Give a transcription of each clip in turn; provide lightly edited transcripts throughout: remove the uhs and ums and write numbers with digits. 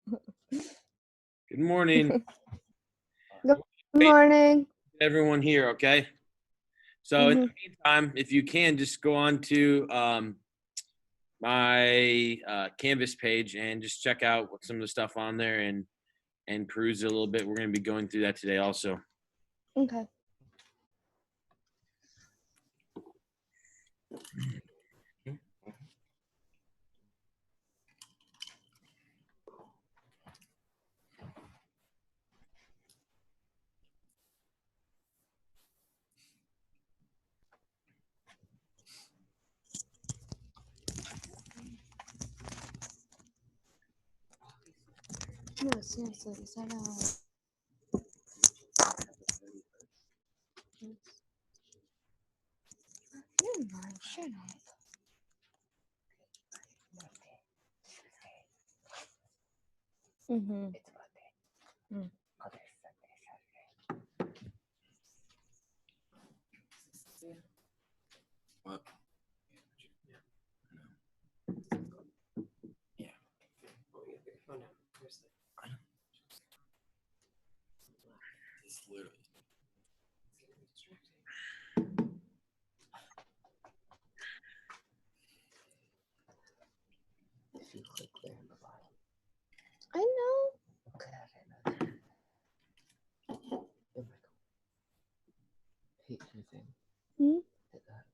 Good morning, Good morning. everyone here. Okay. So in the Mhm. meantime, if you can just go on to my Canvas page and just check out what some of the stuff on there and peruse it a little bit. We're going to be going through that today also. Okay. No, seriously, is that Never mind, shut up. Mhm. Mm. What? Yeah. Oh no, I know. It's literally. If you click there in the bottom. I know. Okay, I didn't know that. Oh my God. Hit anything. Hmm? Hit that.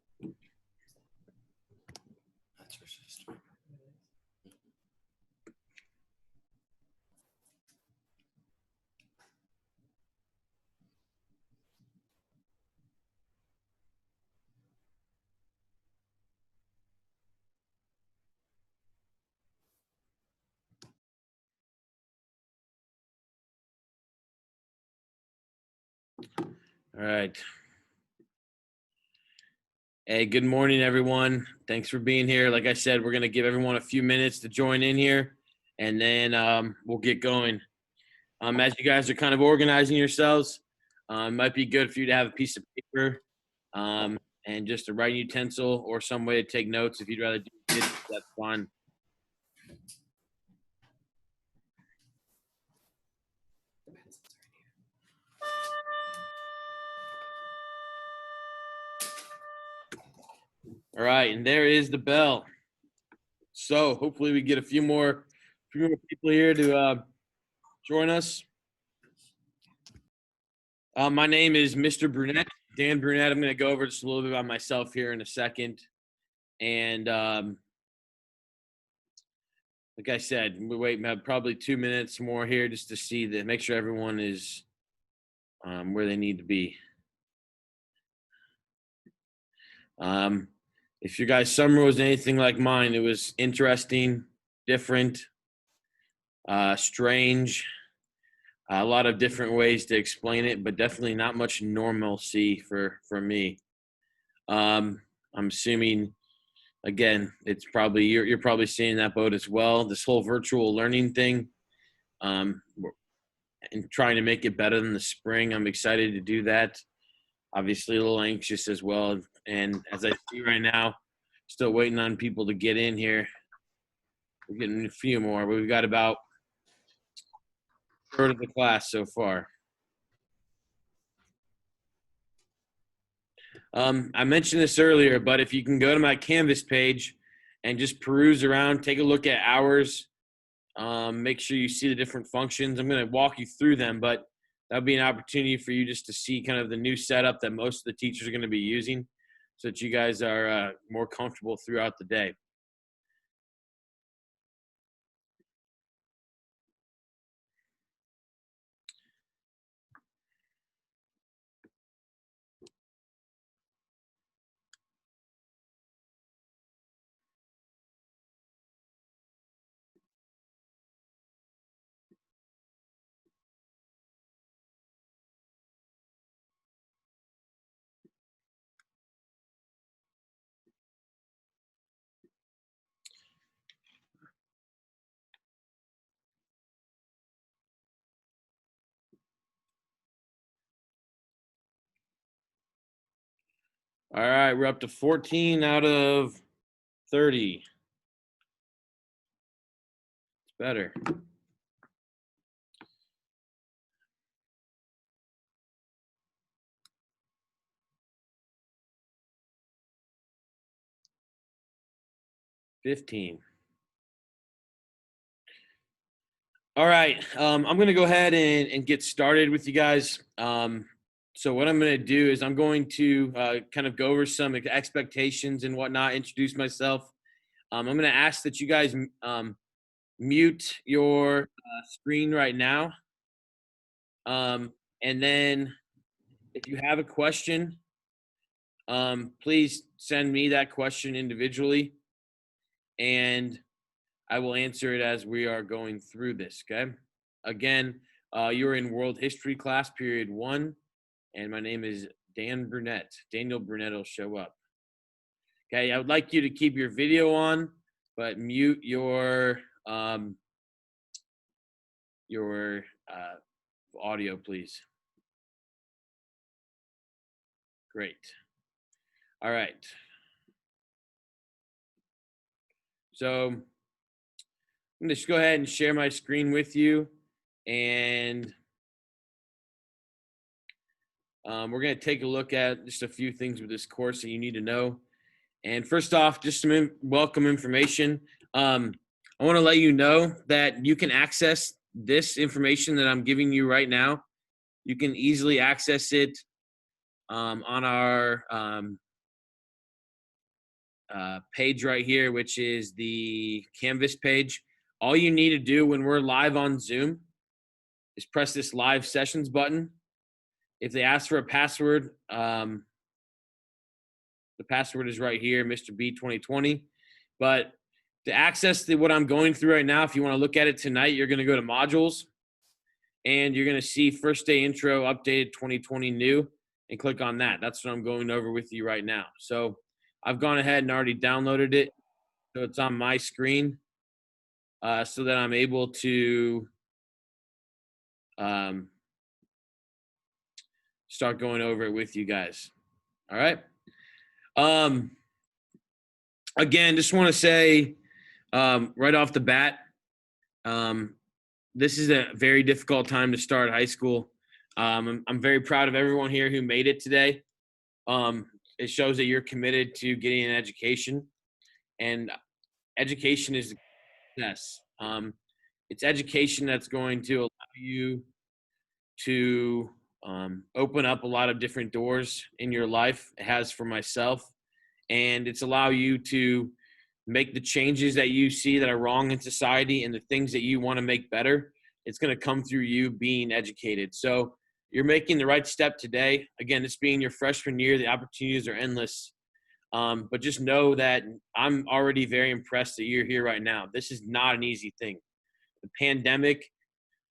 That's your sister. All right. Hey, good morning, everyone. Thanks for being here. Like I said, we're going to give everyone a few minutes to join in here, and then we'll get going. As you guys are kind of organizing yourselves, it might be good for you to have a piece of paper and just a writing utensil or some way to take notes. If you'd rather do it, that's fine. All right, and there is the bell. So hopefully we get a few more people here to join us. My name is Mr. Brunette, Dan Brunette. I'm going to go over just a little bit about myself here in a second. And like I said, we wait probably 2 minutes more here just to see that, make sure everyone is where they need to be. If your guys' summer was anything like mine, it was interesting, different, strange, a lot of different ways to explain it, but definitely not much normalcy for me. I'm assuming, again, it's probably you're probably seeing that boat as well. This whole virtual learning thing, um, and trying to make it better than the spring. I'm excited to do that. Obviously, a little anxious as well. And as I see right now, still waiting on people to get in here. We're getting a few more, but we've got about a third of the class so far. I mentioned this earlier, but if you can go to my Canvas page and just peruse around, take a look at hours, make sure you see the different functions. I'm going to walk you through them, but that'll be an opportunity for you just to see kind of the new setup that most of the teachers are going to be using so that you guys are more comfortable throughout the day. All right, we're up to 14 out of 30. It's better. 15. All right. I'm going to go ahead and get started with you guys. So what I'm going to do is I'm going to kind of go over some expectations and whatnot, introduce myself. I'm going to ask that you guys mute your screen right now. And then if you have a question, please send me that question individually, and I will answer it as we are going through this, okay? Again, you're in World History class, period 1, and my name is Dan Burnett. Daniel Burnett will show up. Okay, I would like you to keep your video on, but mute your audio, please. Great. All right. So I'm going to just go ahead and share my screen with you, and we're going to take a look at just a few things with this course that you need to know. And first off, just some welcome information. I want to let you know that you can access this information that I'm giving you right now. You can easily access it on our page right here, which is the Canvas page. All you need to do when we're live on Zoom is press this live sessions button. If they ask for a password, the password is right here, Mr. B 2020. But to access what I'm going through right now, if you want to look at it tonight, you're going to go to modules, and you're going to see first day intro updated 2020 new, and click on that. That's what I'm going over with you right now. So I've gone ahead and already downloaded it. So it's on my screen so that I'm able to start going over it with you guys. All right. Again, just want to say right off the bat, this is a very difficult time to start high school. I'm very proud of everyone here who made it today. It shows that you're committed to getting an education, and education is success. It's education that's going to allow you to open up a lot of different doors in your life. It has for myself, and it's allow you to make the changes that you see that are wrong in society and the things that you want to make better. It's going to come through you being educated. So you're making the right step today. Again, this being your freshman year, the opportunities are endless. But just know that I'm already very impressed that you're here right now. This is not an easy thing. The pandemic,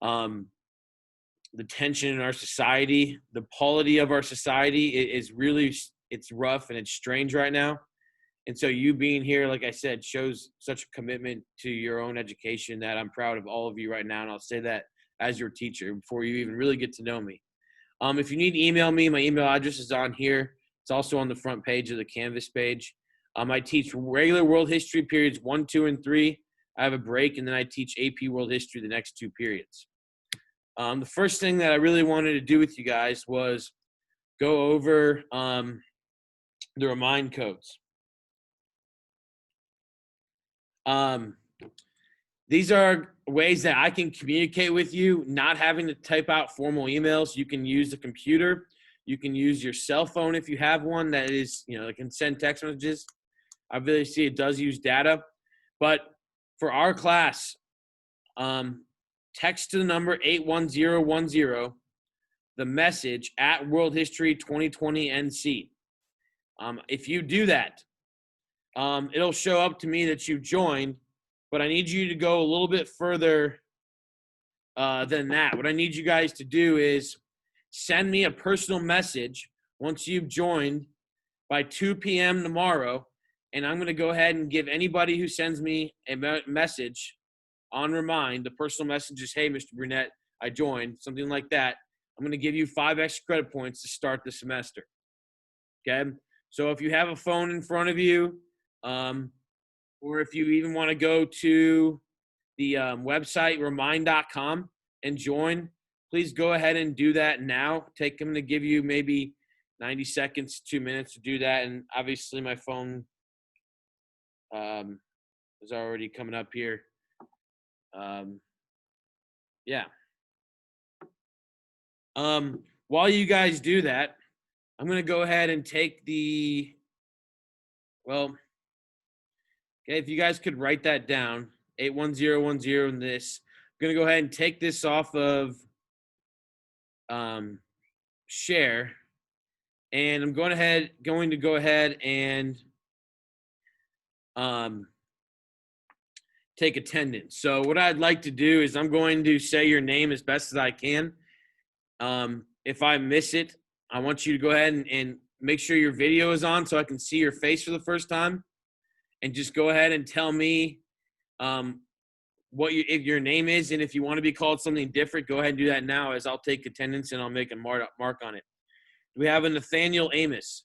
the tension in our society, the polity of our society is really, it's rough and it's strange right now. And so you being here, like I said, shows such a commitment to your own education that I'm proud of all of you right now. And I'll say that as your teacher before you even really get to know me. If you need to email me, my email address is on here. It's also on the front page of the Canvas page. I teach regular world history periods 1, 2, and 3. I have a break, and then I teach AP World History the next 2 periods. The first thing that I really wanted to do with you guys was go over the remind codes. These are ways that I can communicate with you, not having to type out formal emails. You can use the computer. You can use your cell phone if you have one that is, that can send text messages. Obviously, it does use data. But for our class, text to the number 81010, the message at World History 2020 NC. If you do that, it'll show up to me that you joined, but I need you to go a little bit further than that. What I need you guys to do is send me a personal message once you've joined by 2 p.m. tomorrow, and I'm going to go ahead and give anybody who sends me a message on Remind, the personal message is, hey, Mr. Burnett, I joined, something like that. I'm going to give you 5 extra credit points to start the semester. Okay? So if you have a phone in front of you, or if you even want to go to the website, remind.com, and join, please go ahead and do that now. I'm going to give you maybe 90 seconds, 2 minutes to do that. And obviously my phone is already coming up here. Yeah. While you guys do that, I'm going to go ahead and take the, well, okay, if you guys could write that down, 81010 in this. I'm going to go ahead and take this off of share, and I'm going to go ahead and take attendance. So what I'd like to do is I'm going to say your name as best as I can. If I miss it, I want you to go ahead and make sure your video is on so I can see your face for the first time, and just go ahead and tell me if your name is, and if you want to be called something different, go ahead and do that now, as I'll take attendance and I'll make a mark on it. Do we have a Nathaniel Amos?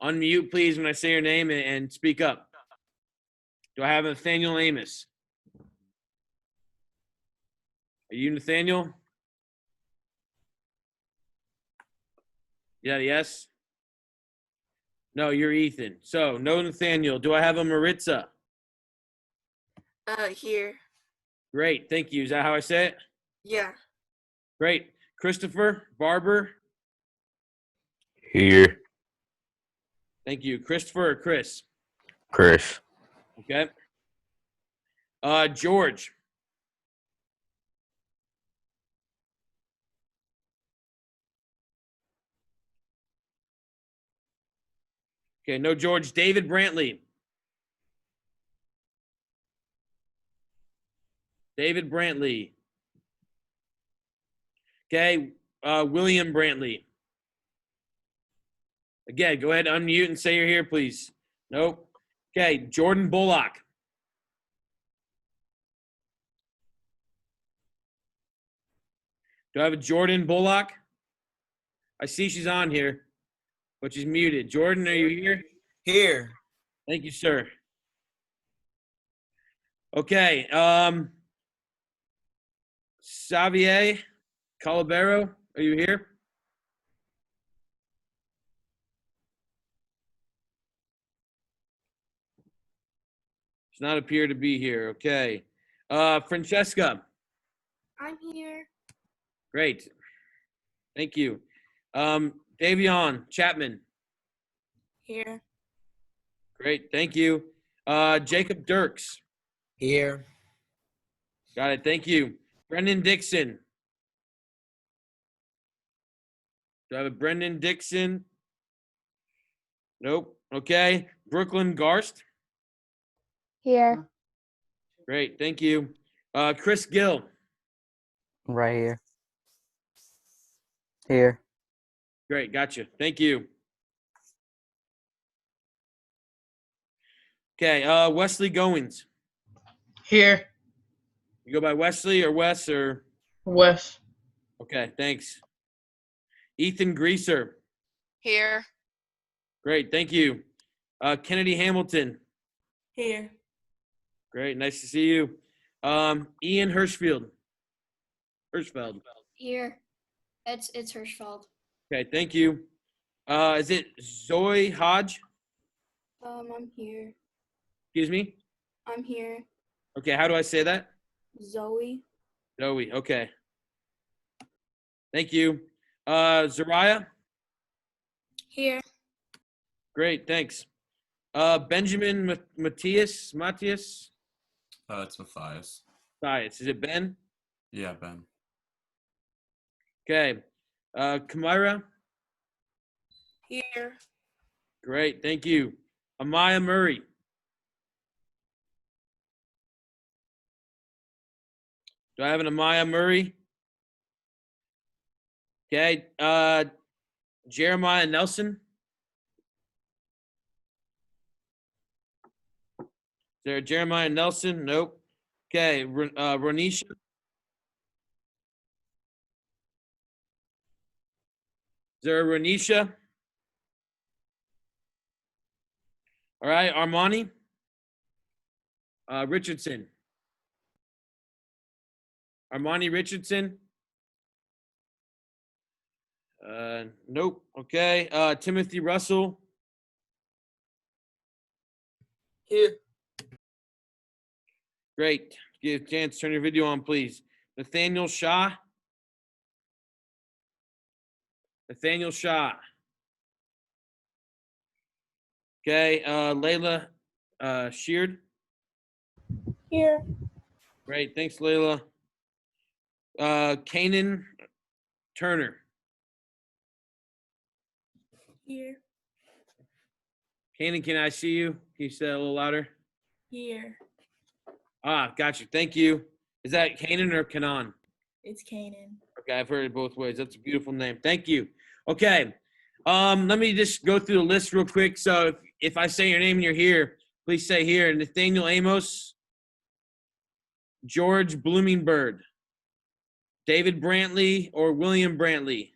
Unmute, please, when I say your name, and speak up. Do I have Nathaniel Amos? Are you Nathaniel? Yeah, yes? No, you're Ethan. So, no Nathaniel. Do I have a Maritza? Here. Great, thank you. Is that how I say it? Yeah. Great. Christopher Barber? Here. Thank you. Christopher or Chris? Chris. Okay. George? Okay, no George. David Brantley? David Brantley. Okay, William Brantley. Again, go ahead, unmute and say you're here, please. Nope. Okay, Jordan Bullock. Do I have a Jordan Bullock? I see she's on here, but she's muted. Jordan, are you here? Here. Thank you, sir. Okay, Xavier Calabero, are you here? Does not appear to be here. Okay. Francesca. I'm here. Great. Thank you. Davion Chapman. Here. Great. Thank you. Jacob Dirks. Here. Got it. Thank you. Brendan Dixon. Do I have a Brendan Dixon? Nope. Okay. Brooklyn Garst. Here. Great. Thank you. Chris Gill. Right here. Here. Great. Gotcha. Thank you. Okay. Wesley Goins. Here. You go by Wesley or Wes or? Wes. Okay. Thanks. Ethan Greaser. Here. Great. Thank you. Kennedy Hamilton. Here. Great. Nice to see you. Ian Hirschfeld. Here. It's Hirschfeld. Okay. Thank you. Is it Zoe Hodge? I'm here. Excuse me? I'm here. Okay. How do I say that? Zoe. Zoe. Okay. Thank you. Zariah? Here. Great. Thanks. Benjamin Matthias? It's Matthias. Matthias. Is it Ben? Yeah, Ben. Okay. Kamira? Here. Great. Thank you. Amaya Murray? Do I have an Amaya Murray? Okay. Jeremiah Nelson? Is there a Jeremiah Nelson? Nope. Okay. Ronisha? Is there a Ronisha? All right. Armani? Richardson? Armani Richardson? Nope. Okay. Timothy Russell? Here. Great. Give a chance. Turn your video on, please. Nathaniel Shaw. Nathaniel Shaw. Okay. Layla Sheard. Here. Great. Thanks, Layla. Kanan Turner. Here. Kanan, can I see you? Can you say that a little louder? Here. Ah, got you. Thank you. Is that Kanan or Kanan? It's Kanan. Okay, I've heard it both ways. That's a beautiful name. Thank you. Okay. Let me just go through the list real quick. So if I say your name and you're here, please say here. Nathaniel Amos, George Bloomingbird, David Brantley or William Brantley,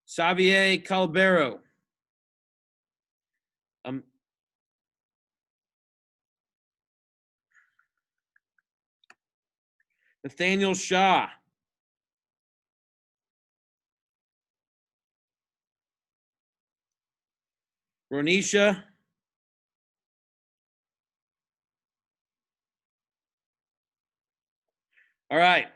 Xavier Calbero, Nathaniel Shaw, Ronisha, all right.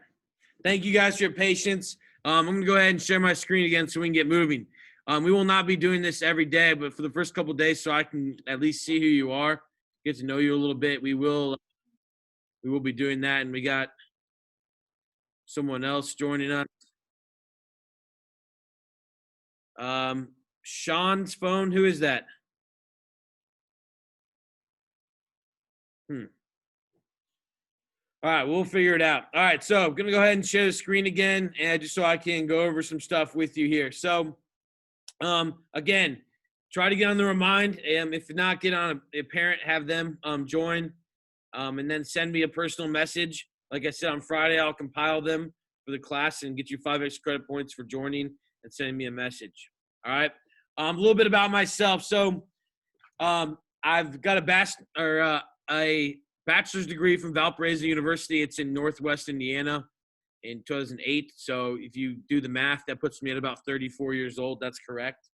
Thank you guys for your patience. I'm going to go ahead and share my screen again so we can get moving. We will not be doing this every day, but for the first couple of days so I can at least see who you are, get to know you a little bit, we will be doing that. And we got someone else joining us. Sean's phone, who is that? All right, we'll figure it out. All right, so I'm going to go ahead and share the screen again, and just so I can go over some stuff with you here. So, again, try to get on the remind. If not, get on a parent, have them join, and then send me a personal message. Like I said, on Friday, I'll compile them for the class and get you 5 extra credit points for joining and sending me a message. All right, a little bit about myself. So, I've got a bachelor's degree from Valparaiso University. It's in Northwest Indiana in 2008. So if you do the math, that puts me at about 34 years old. That's correct.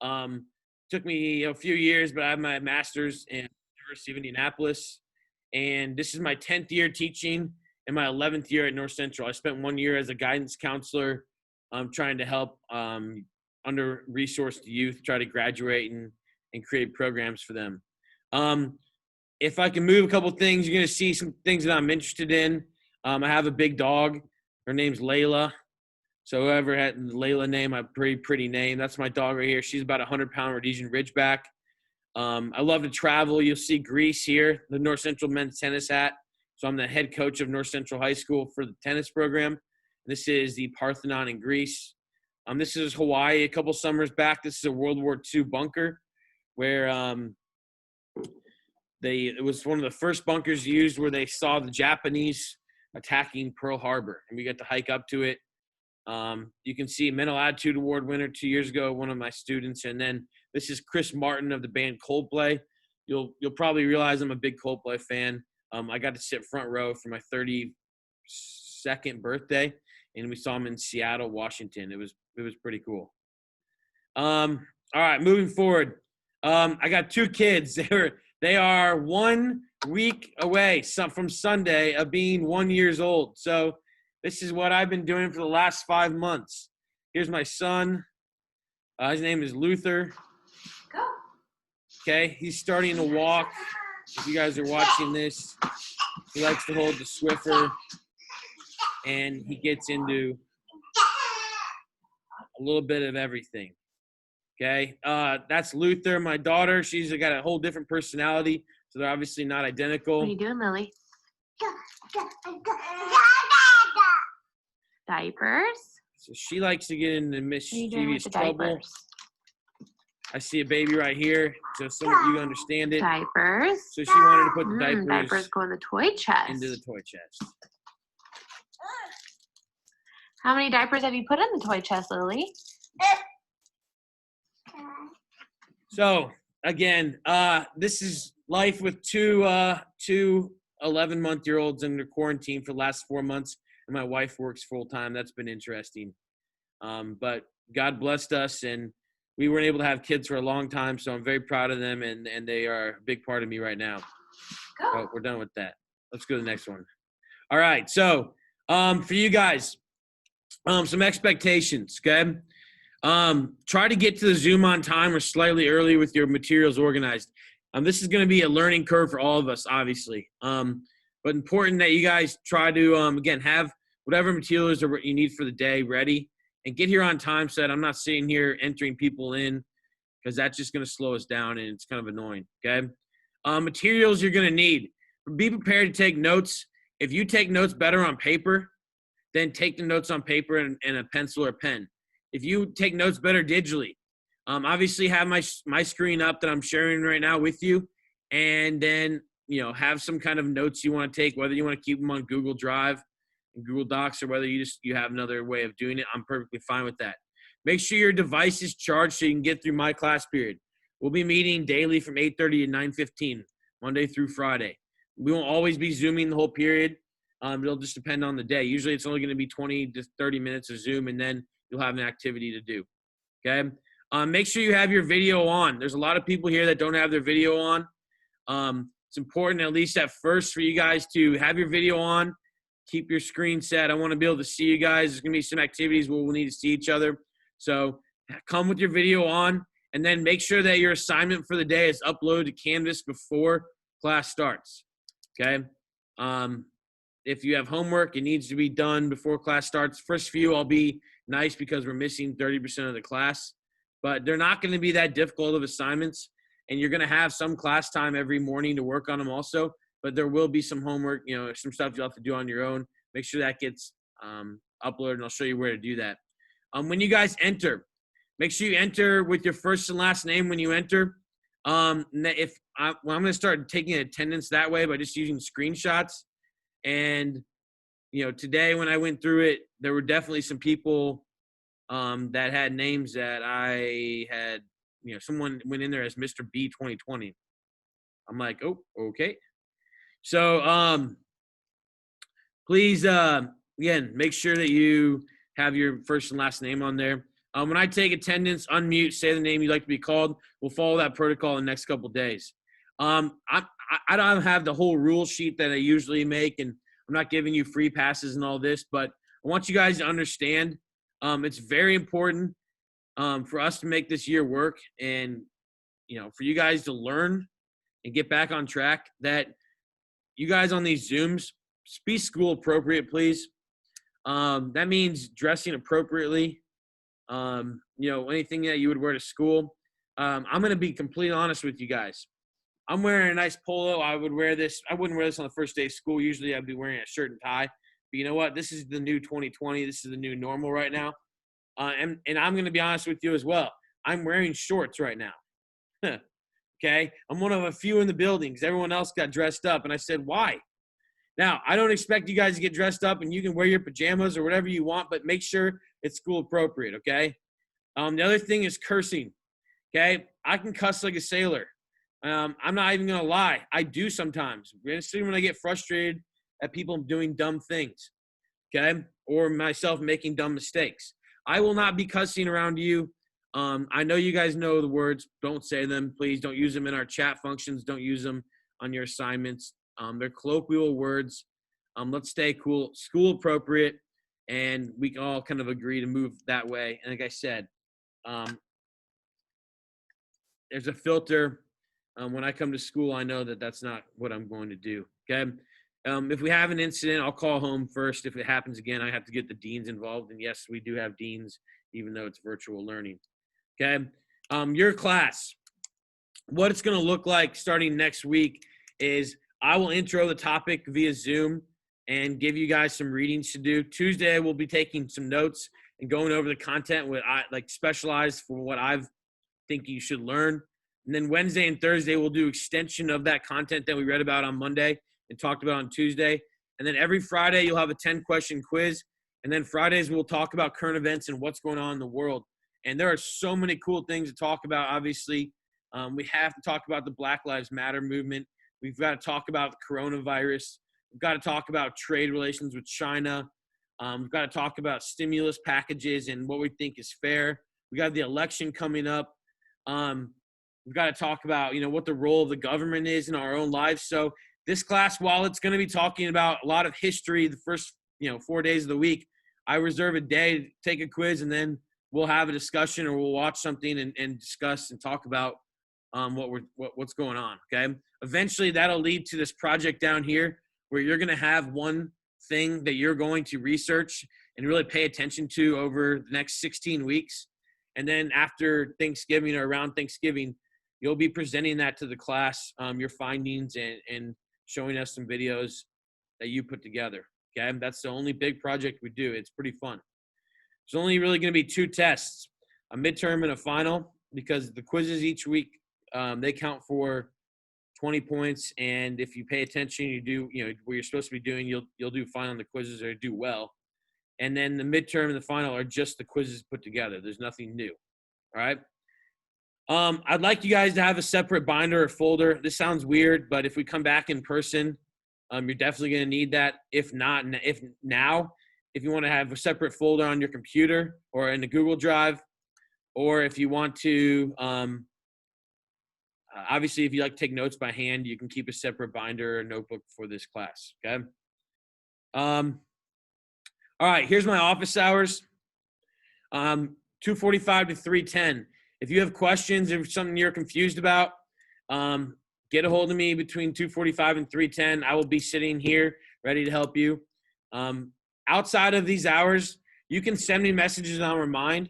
Took me a few years, but I have my master's in University of Indianapolis. And this is my 10th year teaching and my 11th year at North Central. I spent 1 year as a guidance counselor trying to help under-resourced youth try to graduate and create programs for them. If I can move a couple things, you're going to see some things that I'm interested in. I have a big dog. Her name's Layla. So whoever had the Layla name, a pretty name. That's my dog right here. She's about a 100-pound Rhodesian Ridgeback. I love to travel. You'll see Greece here, the North Central men's tennis hat. So I'm the head coach of North Central High School for the tennis program. This is the Parthenon in Greece. This is Hawaii a couple summers back. This is a World War II bunker where it was one of the first bunkers used where they saw the Japanese attacking Pearl Harbor, and we got to hike up to it. You can see Mental Attitude Award winner 2 years ago, one of my students, and then this is Chris Martin of the band Coldplay. You'll probably realize I'm a big Coldplay fan. I got to sit front row for my 32nd birthday, and we saw him in Seattle, Washington. It was pretty cool. All right, moving forward. I got 2 kids. They are 1 week away from Sunday of being 1 year old. So this is what I've been doing for the last 5 months. Here's my son. His name is Luther. Okay, he's starting to walk. If you guys are watching this, he likes to hold the Swiffer, and he gets into a little bit of everything. Okay, that's Luther, my daughter. She's got a whole different personality, so they're obviously not identical. What are you doing, Lily? Diapers? So she likes to get into What are you doing mischievous with the trouble. diapers? I see a baby right here, so some of you understand it. Diapers? So she wanted to put the diapers Diapers go in the toy chest. into the toy chest. How many diapers have you put in the toy chest, Lily? So again, this is life with two 11-month-olds under quarantine for the last 4 months, and my wife works full time. That's been interesting. But God blessed us, and we weren't able to have kids for a long time, so I'm very proud of them, and they are a big part of me right now. Go. Oh, we're done with that. Let's go to the next one. All right, so for you guys, some expectations, okay? Try to get to the Zoom on time or slightly early with your materials organized. This is going to be a learning curve for all of us, obviously. But important that you guys try to, again, have whatever materials or what you need for the day ready and get here on time so that I'm not sitting here entering people in, because that's just going to slow us down and it's kind of annoying, okay? Materials you're going to need. Be prepared to take notes. If you take notes better on paper, then take the notes on paper and a pencil or pen. If you take notes better digitally, obviously have my screen up that I'm sharing right now with you, and then, have some kind of notes you want to take, whether you want to keep them on Google Drive and Google Docs, or whether you have another way of doing it. I'm perfectly fine with that. Make sure your device is charged so you can get through my class period. We'll be meeting daily from 8:30 to 9:15, Monday through Friday. We won't always be Zooming the whole period. It'll just depend on the day. Usually it's only going to be 20 to 30 minutes of Zoom, and then you'll have an activity to do, okay? Make sure you have your video on. There's a lot of people here that don't have their video on. It's important, at least at first, for you guys to have your video on, keep your screen set. I want to be able to see you guys. There's going to be some activities where we'll need to see each other. So come with your video on, and then make sure that your assignment for the day is uploaded to Canvas before class starts, okay? If you have homework, it needs to be done before class starts. First few, I'll be nice because we're missing 30% of the class. But they're not going to be that difficult of assignments, and you're going to have some class time every morning to work on them also. But there will be some homework, some stuff you'll have to do on your own. Make sure that gets uploaded, and I'll show you where to do that. When you guys enter, make sure you enter with your first and last name when you enter. I'm going to start taking attendance that way by just using screenshots. And, today when I went through it, there were definitely some people that had names that I had, someone went in there as Mr. B 2020. I'm like, oh, okay. So please, again, make sure that you have your first and last name on there. When I take attendance, unmute, say the name you'd like to be called. We'll follow that protocol in the next couple of days. I don't have the whole rule sheet that I usually make, and I'm not giving you free passes and all this, but I want you guys to understand it's very important for us to make this year work, and for you guys to learn and get back on track, that you guys on these Zooms, be school appropriate, please. That means dressing appropriately. Anything that you would wear to school. I'm going to be completely honest with you guys. I'm wearing a nice polo. I wouldn't wear this on the first day of school. Usually I'd be wearing a shirt and tie. But you know what? This is the new 2020. This is the new normal right now. And I'm going to be honest with you as well. I'm wearing shorts right now. Okay? I'm one of a few in the building because everyone else got dressed up. And I said, why? Now, I don't expect you guys to get dressed up and you can wear your pajamas or whatever you want, but make sure it's school appropriate, okay? The other thing is cursing, okay? I can cuss like a sailor. I'm not even going to lie. I do sometimes, especially when I get frustrated at people doing dumb things, okay? Or myself making dumb mistakes. I will not be cussing around you. I know you guys know the words. Don't say them. Please don't use them in our chat functions. Don't use them on your assignments. They're colloquial words. Let's stay cool, school appropriate, and we can all kind of agree to move that way. And like I said, there's a filter. When I come to school, I know that that's not what I'm going to do, okay? If we have an incident, I'll call home first. If it happens again, I have to get the deans involved. And yes, we do have deans, even though it's virtual learning, okay? Your class, what it's going to look like starting next week is I will intro the topic via Zoom and give you guys some readings to do. Tuesday, we'll be taking some notes and going over the content what I like specialized for what I think you should learn. And then Wednesday and Thursday, we'll do extension of that content that we read about on Monday and talked about on Tuesday. And then every Friday, you'll have a 10-question quiz. And then Fridays, we'll talk about current events and what's going on in the world. And there are so many cool things to talk about, obviously. We have to talk about the Black Lives Matter movement. We've got to talk about the coronavirus. We've got to talk about trade relations with China. We've got to talk about stimulus packages and what we think is fair. We got the election coming up. We've got to talk about, what the role of the government is in our own lives. So this class, while it's going to be talking about a lot of history the first, 4 days of the week, I reserve a day to take a quiz, and then we'll have a discussion, or we'll watch something and discuss and talk about what's going on. Okay. Eventually that'll lead to this project down here where you're going to have one thing that you're going to research and really pay attention to over the next 16 weeks. And then after Thanksgiving or around Thanksgiving, you'll be presenting that to the class, your findings, and showing us some videos that you put together. Okay. That's the only big project we do. It's pretty fun. There's only really going to be 2 tests, a midterm and a final, because the quizzes each week, they count for 20 points. And if you pay attention, you do, what you're supposed to be doing, you'll do fine on the quizzes or do well. And then the midterm and the final are just the quizzes put together. There's nothing new. All right. I'd like you guys to have a separate binder or folder. This sounds weird, but if we come back in person, you're definitely going to need that. If you want to have a separate folder on your computer or in the Google Drive, or if you want to, obviously, if you like to take notes by hand, you can keep a separate binder or notebook for this class. Okay. All right, here's my office hours. 2:45 to 3:10. If you have questions, if something you're confused about, get a hold of me between 2:45 and 3:10. I will be sitting here ready to help you. Outside of these hours, you can send me messages on Remind,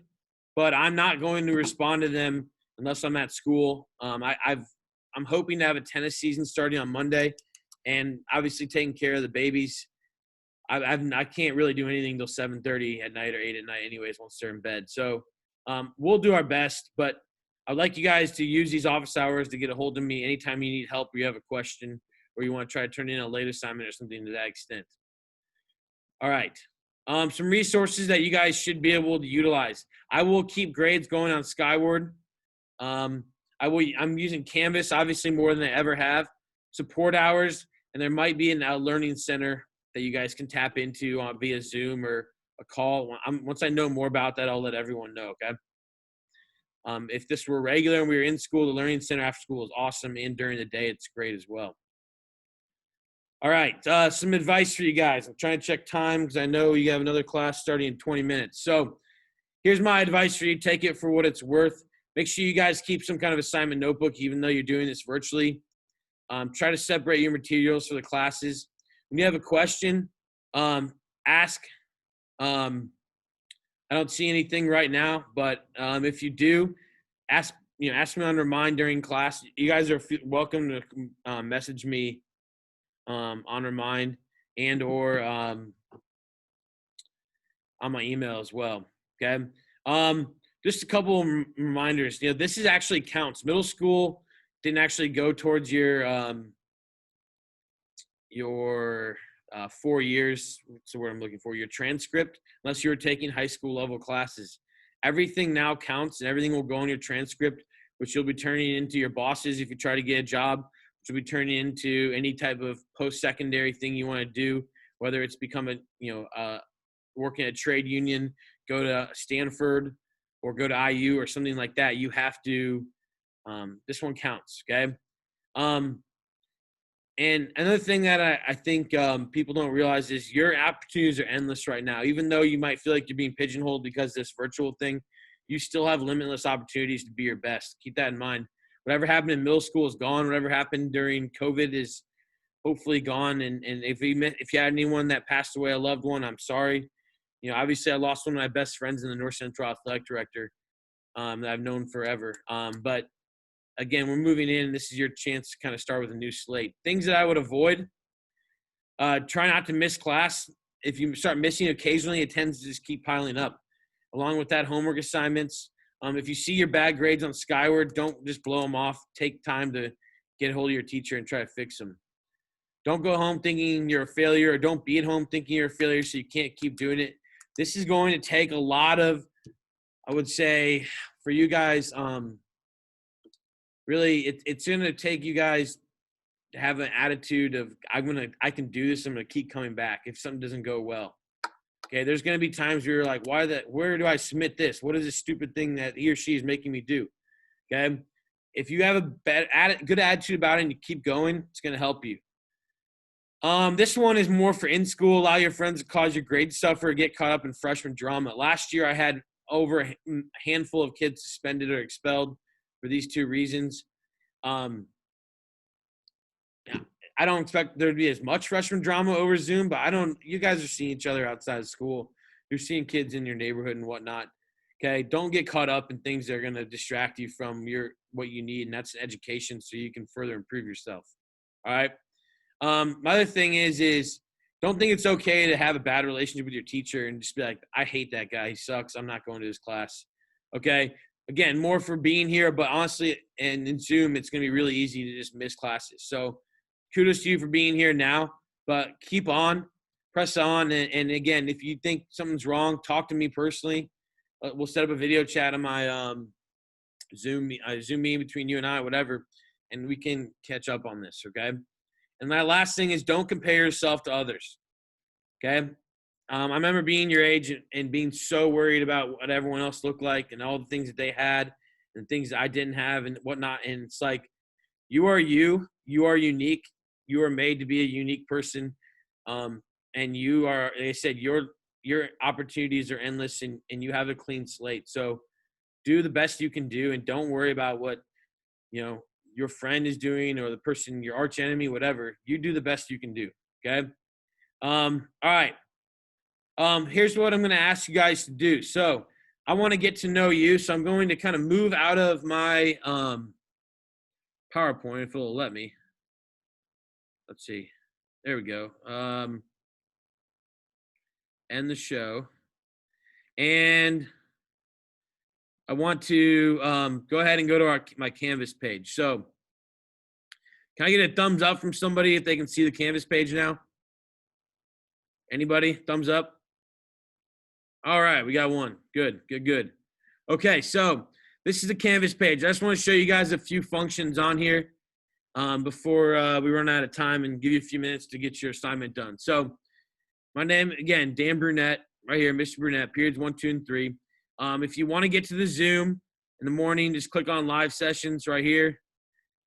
but I'm not going to respond to them unless I'm at school. I'm hoping to have a tennis season starting on Monday, and obviously taking care of the babies. I can't really do anything till 7:30 at night or 8 at night anyways once they're in bed. So we'll do our best, but I'd like you guys to use these office hours to get a hold of me anytime you need help or you have a question or you want to try to turn in a late assignment or something to that extent. All right. Some resources that you guys should be able to utilize. I will keep grades going on Skyward. I'm using Canvas, obviously, more than I ever have. Support hours, and there might be a learning center that you guys can tap into via Zoom or a call. Once I know more about that, I'll let everyone know, okay? If this were regular and we were in school, the Learning Center after school is awesome, and during the day, it's great as well. All right, some advice for you guys. I'm trying to check time because I know you have another class starting in 20 minutes. So here's my advice for you. Take it for what it's worth. Make sure you guys keep some kind of assignment notebook, even though you're doing this virtually. Try to separate your materials for the classes. When you have a question, ask. I don't see anything right now, but if you do, ask me on Remind during class. You guys are welcome to message me on Remind and or on my email as well. Okay. Just a couple of reminders. This is actually counts. Middle school didn't actually go towards your 4 years. What's the word I'm looking for? Your transcript, unless you were taking high school level classes. Everything now counts, and everything will go on your transcript, which you'll be turning into your bosses if you try to get a job, which will be turning into any type of post-secondary thing you want to do, whether it's become working at a trade union, go to Stanford, or go to IU or something like that. You have to. This one counts. Okay. And another thing that I think people don't realize is your opportunities are endless right now. Even though you might feel like you're being pigeonholed because of this virtual thing, you still have limitless opportunities to be your best. Keep that in mind. Whatever happened in middle school is gone. Whatever happened during COVID is hopefully gone. And if you had anyone that passed away, a loved one, I'm sorry. Obviously I lost one of my best friends in the North Central Athletic Director that I've known forever. But again, we're moving in. This is your chance to kind of start with a new slate. Things that I would avoid, try not to miss class. If you start missing occasionally, it tends to just keep piling up. Along with that, homework assignments. If you see your bad grades on Skyward, don't just blow them off. Take time to get a hold of your teacher and try to fix them. Don't go home thinking you're a failure, or don't be at home thinking you're a failure so you can't keep doing it. This is going to take a lot of, I would say, for you guys, really, it's going to take you guys to have an attitude of, I can do this. I'm going to keep coming back if something doesn't go well. Okay, there's going to be times where you're like, where do I submit this? What is this stupid thing that he or she is making me do? Okay, if you have a good attitude about it and you keep going, it's going to help you. This one is more for in school. Allow your friends to cause your grades suffer or get caught up in freshman drama. Last year, I had over a handful of kids suspended or expelled for these two reasons. I don't expect there to be as much freshman drama over Zoom, but you guys are seeing each other outside of school. You're seeing kids in your neighborhood and whatnot. Okay, don't get caught up in things that are going to distract you from what you need, and that's education, so you can further improve yourself. All right. My other thing is don't think it's okay to have a bad relationship with your teacher and just be like, I hate that guy. He sucks. I'm not going to his class. Okay. Again, more for being here, but honestly, and in Zoom, it's going to be really easy to just miss classes. So kudos to you for being here now, but keep on, press on. And again, if you think something's wrong, talk to me personally. We'll set up a video chat on my Zoom meeting between you and I, whatever, and we can catch up on this, okay? And my last thing is don't compare yourself to others, okay? I remember being your age and being so worried about what everyone else looked like and all the things that they had and things that I didn't have and whatnot. And it's like, you are you. You are unique. You are made to be a unique person. And you are, like I said, your opportunities are endless and you have a clean slate. So do the best you can do and don't worry about what, your friend is doing or the person, your arch enemy, whatever. You do the best you can do, okay? All right. Here's what I'm going to ask you guys to do. So I want to get to know you. So I'm going to kind of move out of my PowerPoint if it'll let me. Let's see. There we go. End the show. And I want to go ahead and go to my Canvas page. So can I get a thumbs up from somebody if they can see the Canvas page now? Anybody? Thumbs up? All right, we got one. Good. Okay, so this is the Canvas page. I just want to show you guys a few functions on here before we run out of time and give you a few minutes to get your assignment done. So my name, again, Dan Brunette, right here, Mr. Brunette, periods 1, 2, and 3. If you want to get to the Zoom in the morning, just click on live sessions right here,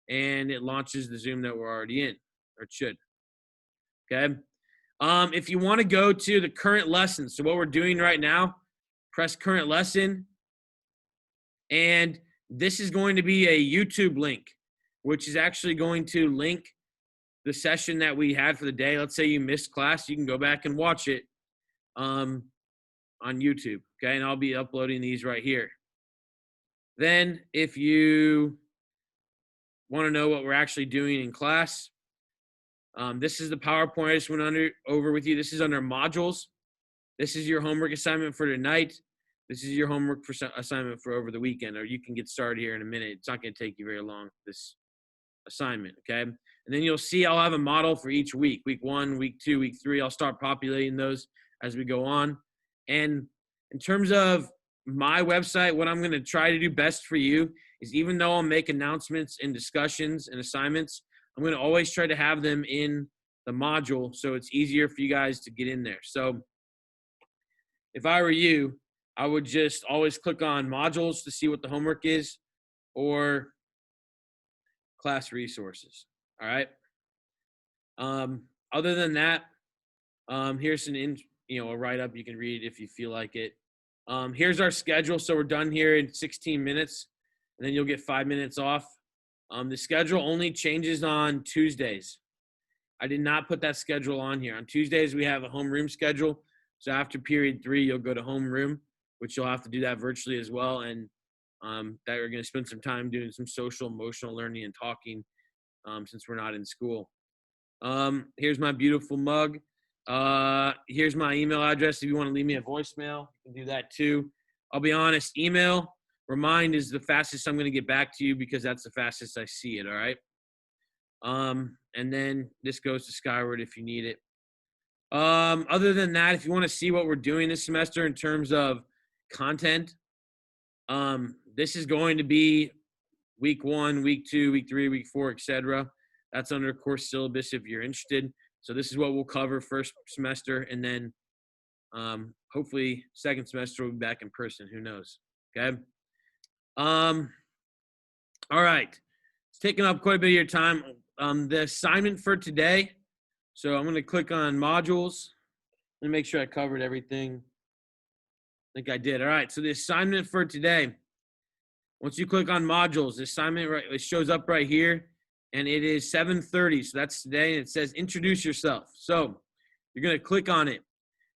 and it launches the Zoom that we're already in, or it should. Okay. If you want to go to the current lesson, so what we're doing right now, press current lesson, and this is going to be a YouTube link, which is actually going to link the session that we had for the day. Let's say you missed class, you can go back and watch it on YouTube, okay? And I'll be uploading these right here. Then if you want to know what we're actually doing in class, this is the PowerPoint I just went over with you. This is under modules. This is your homework assignment for tonight. This is your homework assignment for over the weekend, or you can get started here in a minute. It's not going to take you very long, this assignment, okay? And then you'll see I'll have a model for each week. Week 1, week 2, week 3. I'll start populating those as we go on. And in terms of my website, what I'm going to try to do best for you is, even though I'll make announcements and discussions and assignments, I'm going to always try to have them in the module so it's easier for you guys to get in there. So if I were you, I would just always click on modules to see what the homework is, or class resources. All right. Other than that, here's a write-up you can read if you feel like it. Here's our schedule. So we're done here in 16 minutes, and then you'll get 5 minutes off. The schedule only changes on Tuesdays. I did not put that schedule on here. On Tuesdays, we have a homeroom schedule. So after period 3, you'll go to homeroom, which you'll have to do that virtually as well. And that we're going to spend some time doing some social, emotional learning and talking since we're not in school. Here's my beautiful mug. Here's my email address. If you want to leave me a voicemail, you can do that too. I'll be honest, email, Remind is the fastest I'm going to get back to you because that's the fastest I see it, all right? And then this goes to Skyward if you need it. Other than that, if you want to see what we're doing this semester in terms of content, this is going to be week 1, week 2, week 3, week 4, etc. That's under course syllabus if you're interested. So this is what we'll cover first semester, and then Hopefully second semester we'll be back in person. Who knows? Okay. All right. It's taking up quite a bit of your time. The assignment for today. So I'm going to click on modules. Let me make sure I covered everything. I think I did. All right. So the assignment for today, once you click on modules, the assignment it shows up right here, and it is 7:30. So that's today. And it says introduce yourself. So you're going to click on it.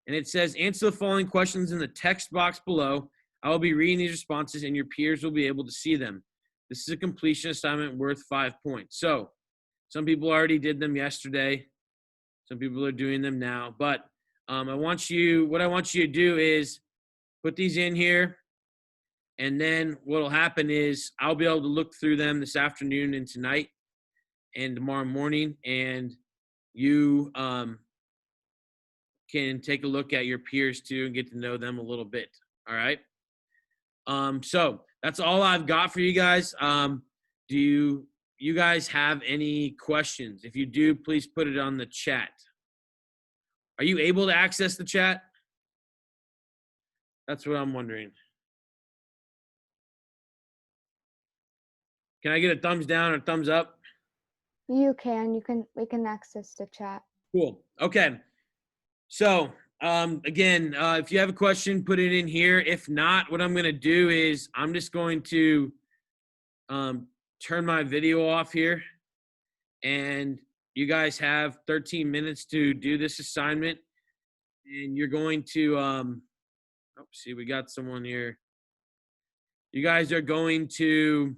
And it says answer the following questions in the text box below. I will be reading these responses, and your peers will be able to see them. This is a completion assignment worth 5 points. So some people already did them yesterday. Some people are doing them now. But what I want you to do is put these in here. And then what will happen is I'll be able to look through them this afternoon and tonight and tomorrow morning. And you can take a look at your peers too and get to know them a little bit. All right. So that's all I've got for you guys. Do you guys have any questions? If you do, please put it on the chat. Are you able to access the chat? That's what I'm wondering. Can I get a thumbs down or thumbs up? You can. We can access the chat. Cool. Okay. So, again, if you have a question, put it in here. If not, what I'm going to do is I'm just going to turn my video off here. And you guys have 13 minutes to do this assignment. And you're going to, see, we got someone here. You guys are going to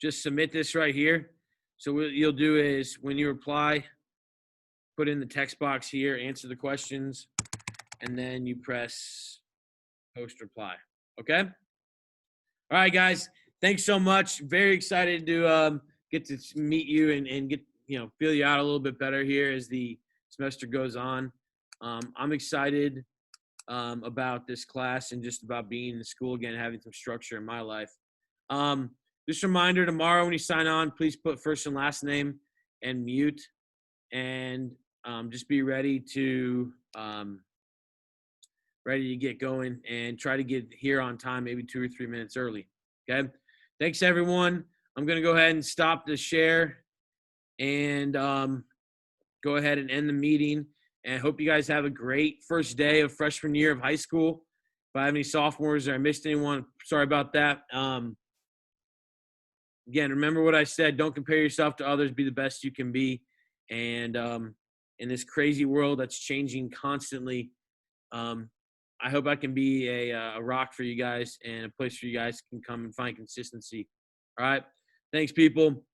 just submit this right here. So what you'll do is when you reply, put in the text box here, answer the questions, and then you press post reply. Okay? All right, guys. Thanks so much. Very excited to get to meet you and get, feel you out a little bit better here as the semester goes on. I'm excited about this class and just about being in school again, having some structure in my life. Just a reminder, tomorrow when you sign on, please put first and last name and mute. And just be ready to get going and try to get here on time, maybe 2 or 3 minutes early. Okay. Thanks everyone. I'm going to go ahead and stop the share and go ahead and end the meeting. And I hope you guys have a great first day of freshman year of high school. If I have any sophomores or I missed anyone, sorry about that. Again, remember what I said. Don't compare yourself to others. Be the best you can be. And in this crazy world that's changing constantly, I hope I can be a rock for you guys and a place where you guys can come and find consistency. All right. Thanks, people.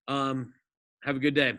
Have a good day.